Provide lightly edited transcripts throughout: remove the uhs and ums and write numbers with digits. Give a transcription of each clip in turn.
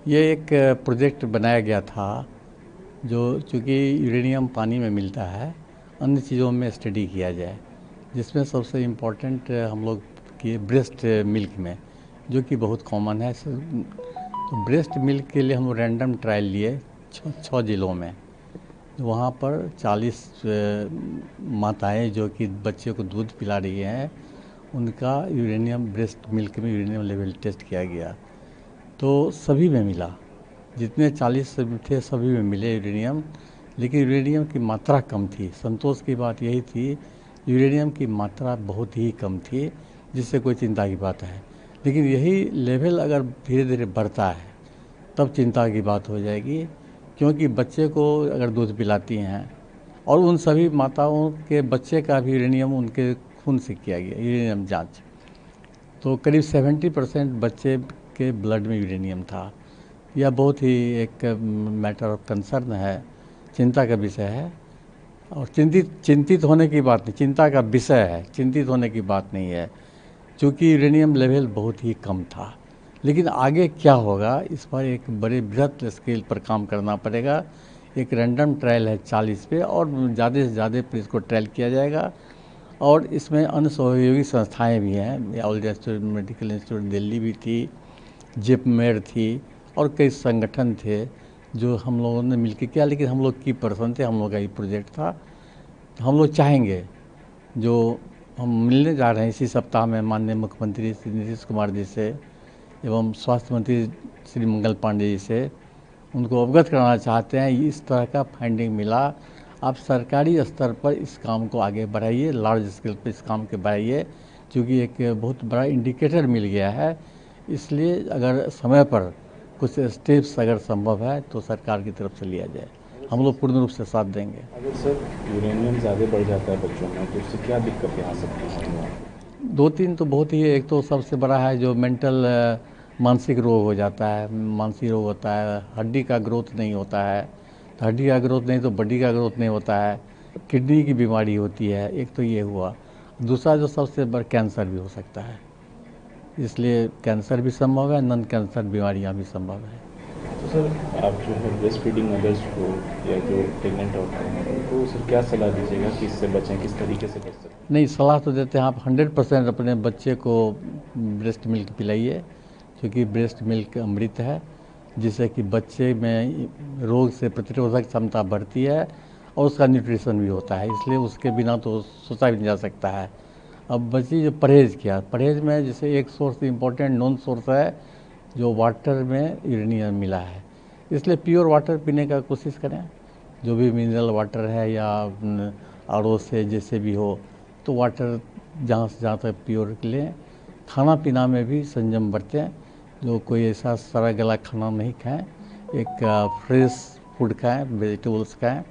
ये एक प्रोजेक्ट बनाया गया था जो चूँकि यूरेनियम पानी में मिलता है, अन्य चीज़ों में स्टडी किया जाए, जिसमें सबसे इम्पोर्टेंट हम लोग किए ब्रेस्ट मिल्क में, जो कि बहुत कॉमन है। तो ब्रेस्ट मिल्क के लिए हम रैंडम ट्रायल लिए 6 जिलों में। वहाँ पर 40 माताएँ जो कि बच्चे को दूध पिला रही हैं, उनका यूरेनियम ब्रेस्ट मिल्क में यूरेनियम लेवल टेस्ट किया गया, तो सभी में मिला। जितने 40 थे सभी में मिले यूरेनियम, लेकिन यूरेनियम की मात्रा कम थी। संतोष की बात यही थी, यूरेनियम की मात्रा बहुत ही कम थी, जिससे कोई चिंता की बात है। लेकिन यही लेवल अगर धीरे धीरे बढ़ता है तब चिंता की बात हो जाएगी, क्योंकि बच्चे को अगर दूध पिलाती हैं और उन सभी माताओं के बच्चे का भी यूरेनियम उनके खून से किया गया यूरेनियम जाँच, तो करीब 70% बच्चे के ब्लड में यूरेनियम था। यह बहुत ही एक मैटर ऑफ कंसर्न है, चिंता का विषय है। और चिंतित होने की बात नहीं, चिंता का विषय है, चिंतित होने की बात नहीं है, क्योंकि यूरेनियम लेवल बहुत ही कम था। लेकिन आगे क्या होगा, इस पर एक बड़े बृहत स्केल पर काम करना पड़ेगा। एक रैंडम ट्रायल है 40 पे, और ज़्यादा से ज़्यादा पर इसको ट्रायल किया जाएगा। और इसमें अन्य सहयोगी संस्थाएँ भी हैं, all institute medical institute Delhi भी थी, जिपमेर थी, और कई संगठन थे जो हम लोगों ने मिलकर किया। लेकिन हम लोग की पर्सन थे, हम लोग का ये प्रोजेक्ट था। तो हम लोग चाहेंगे, जो हम मिलने जा रहे हैं इसी सप्ताह में माननीय मुख्यमंत्री श्री नीतीश कुमार जी से एवं स्वास्थ्य मंत्री श्री मंगल पांडे जी से, उनको अवगत कराना चाहते हैं इस तरह का फाइंडिंग मिला। आप सरकारी स्तर पर इस काम को आगे बढ़ाइए, लार्ज स्केल पर इस काम को बढ़ाइए, क्योंकि एक बहुत बड़ा इंडिकेटर मिल गया है। इसलिए अगर समय पर कुछ स्टेप्स अगर संभव है तो सरकार की तरफ से लिया जाए, हम लोग पूर्ण रूप से साथ देंगे। अगर सर यूरेनियम ज़्यादा बढ़ जाता है बच्चों में तो उससे क्या दिक्कतें आ सकती हैं? 2-3 तो बहुत ही, एक तो सबसे बड़ा है जो मेंटल मानसिक रोग हो जाता है, मानसिक रोग होता है, हड्डी का ग्रोथ नहीं होता है, तो हड्डी का ग्रोथ नहीं तो बॉडी का ग्रोथ नहीं होता है, किडनी की बीमारी होती है, एक तो ये हुआ। दूसरा जो सबसे बड़ा कैंसर भी हो सकता है, इसलिए कैंसर भी संभव है, नॉन कैंसर बीमारियां भी संभव है। तो सर आप जो है ब्रेस्ट फीडिंग मदर्स को या जो प्रेगनेंट होते हैं उनको सर क्या सलाह दीजिएगा कि इससे बचें, किस तरीके से बच सकते हैं? नहीं, सलाह तो देते हैं आप 100% अपने बच्चे को ब्रेस्ट मिल्क पिलाइए, क्योंकि ब्रेस्ट मिल्क अमृत है, जिससे कि बच्चे में रोग से प्रतिरोधक क्षमता बढ़ती है और उसका न्यूट्रिशन भी होता है। इसलिए उसके बिना तो सोचा भी नहीं जा सकता है। अब बच्ची जो परहेज़ किया, परहेज़ में जैसे एक सोर्स इम्पोर्टेंट नॉन सोर्स है जो वाटर में यूरेनियम मिला है, इसलिए प्योर वाटर पीने का कोशिश करें। जो भी मिनरल वाटर है या आर से जैसे भी हो, तो वाटर जहाँ से जहाँ तक प्योर लें। खाना पीना में भी संयम बरतें, जो कोई ऐसा सड़ा गला खाना नहीं खाएं, एक फ्रेश फूड खाएं, वेजिटेबल्स खाएं,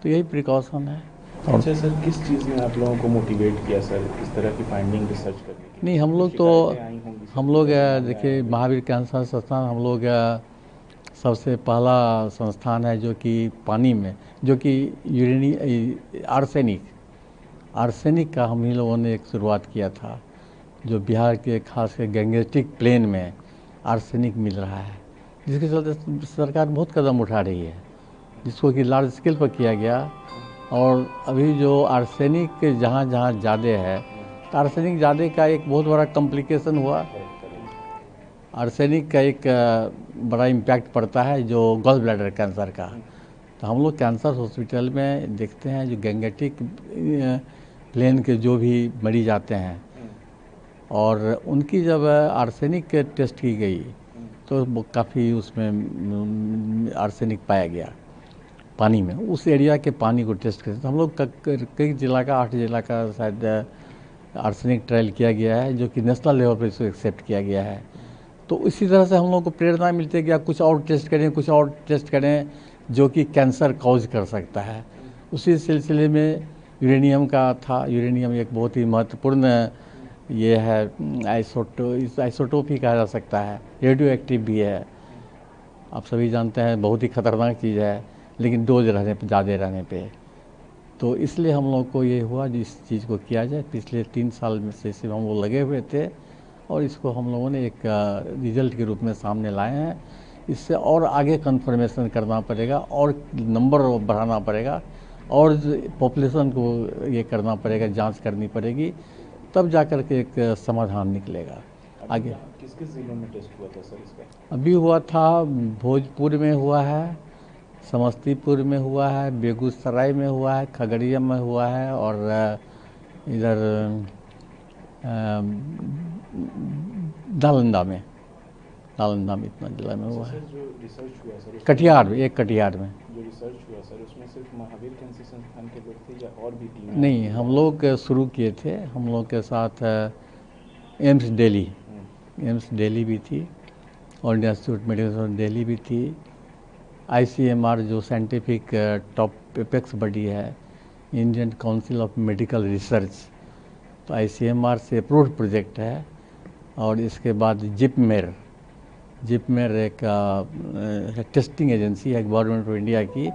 तो यही प्रिकॉशन है। अच्छा सर, किस चीज़ ने आप लोगों को मोटिवेट किया सर इस तरह की फाइंडिंग रिसर्च करने के नहीं, लिए? हम कुछ लोग तो शिकायतें आई होंगी सर, हम कुछ लोग ऐसा मामला आया देखिए, होगा? महावीर कैंसर संस्थान हम लोग सबसे पहला संस्थान है जो कि पानी में, जो कि आर्सेनिक आर्सेनिक का हम ही लोगों ने एक शुरुआत किया था। जो बिहार के खास कर गैंगेटिक प्लेन में आर्सेनिक मिल रहा है, जिसके चलते सरकार बहुत कदम उठा रही है, जिसको कि लार्ज स्केल पर किया गया। और अभी जो आर्सेनिक जहाँ जहाँ ज़्यादा है, तो आर्सेनिक ज़्यादा का एक बहुत बड़ा कॉम्प्लिकेशन हुआ। आर्सेनिक का एक बड़ा इम्पैक्ट पड़ता है जो गॉल ब्लैडर कैंसर का। तो हम लोग कैंसर हॉस्पिटल में देखते हैं जो गैंगेटिक प्लेन के जो भी मरीज आते हैं, और उनकी जब आर्सेनिक के टेस्ट की गई तो काफ़ी उसमें आर्सेनिक पाया गया पानी में। उस एरिया के पानी को टेस्ट करते तो हम लोग कई जिला का 8 जिला का शायद आर्सेनिक ट्रायल किया गया है, जो कि नेशनल लेवल पर इसको एक्सेप्ट किया गया है। तो इसी तरह से हम लोग को प्रेरणा मिलती है कि आप कुछ और टेस्ट करें, कुछ और टेस्ट करें जो कि कैंसर कॉज कर सकता है। उसी सिलसिले में यूरेनियम का था। यूरेनियम एक बहुत ही महत्वपूर्ण ये है, आइसोटोप ही कहा जा सकता है, रेडियो एक्टिव भी है। आप सभी जानते हैं बहुत ही खतरनाक चीज़ है, लेकिन डोज रहने पर, ज़्यादा रहने पे, तो इसलिए हम लोग को ये हुआ जिस चीज़ को किया जाए। पिछले 3 साल में से सिर्फ हम लोग लगे हुए थे, और इसको हम लोगों ने एक रिजल्ट के रूप में सामने लाए हैं इससे और आगे कन्फर्मेशन करना पड़ेगा और नंबर बढ़ाना पड़ेगा और पॉपुलेशन को ये करना पड़ेगा, जांच करनी पड़ेगी, तब जाकर के एक समाधान निकलेगा आगे। किस किस जिलों में टेस्ट हुआ था सर इसका? अभी हुआ था, भोजपुर में हुआ है, समस्तीपुर में हुआ है, बेगूसराय में हुआ है, खगड़िया में हुआ है और इधर नालंदा में इतना जिला में हुआ है। सर जो रिसर्च हुआ सर कटिहार में, एक कटिहार में। जो रिसर्च हुआ सर उसमें सिर्फ महावीर कैंसर संस्थान के लोग थे या और भी टीम? नहीं, हम लोग शुरू किए थे, हम लोग के साथ एम्स दिल्ली भी थी और इंडियन इंस्टीट्यूट मेडिकल दिल्ली भी थी। ICMR जो साइंटिफिक टॉप एपेक्स बॉडी है, Indian council of medical research, तो ICMR से अप्रूव्ड प्रोजेक्ट है। और इसके बाद जिपमेर एक टेस्टिंग एजेंसी है गवर्नमेंट ऑफ इंडिया की,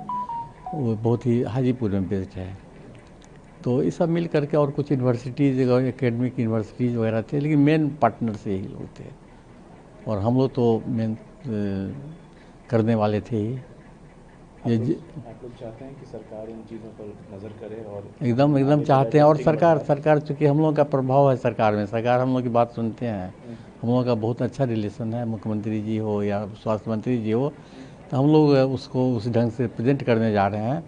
वो बहुत ही हाजीपुर में बेस्ड है। तो ये सब मिल करके और कुछ यूनिवर्सिटीज़, एकेडमिक यूनिवर्सिटीज़ वगैरह थे, लेकिन मेन पार्टनर से ही लोग थे और हम लोग तो मेन करने वाले थे ही। आप लोग चाहते हैं कि सरकार इन चीज़ों पर नज़र करे और एकदम चाहते हैं। और सरकार चूँकि हम लोगों का प्रभाव है सरकार में, सरकार हम लोग की बात सुनते हैं, हम लोगों का बहुत अच्छा रिलेशन है, मुख्यमंत्री जी हो या स्वास्थ्य मंत्री जी हो, तो हम लोग उसको उस ढंग से प्रेजेंट करने जा रहे हैं।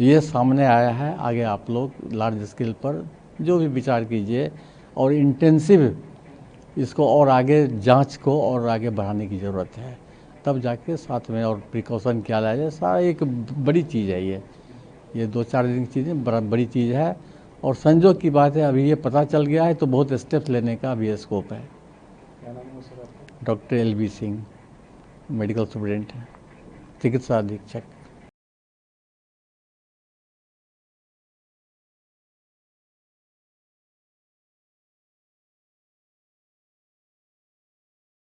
ये सामने आया है, आगे आप लोग लार्ज स्केल पर जो भी विचार कीजिए और इंटेंसिव इसको और आगे जांच को और आगे बढ़ाने की ज़रूरत है, तब जाके साथ में और प्रिकॉशन क्या लाया जाए। सारा एक बड़ी चीज़ है ये 2-4 दिन की चीज़ें बड़ी चीज़ है। और संजोग की बात है, अभी ये पता चल गया है तो बहुत स्टेप्स लेने का अभी स्कोप है। क्या नाम है सर आपका? Doctor LB Singh, medical superintendent है, चिकित्सा अधीक्षक।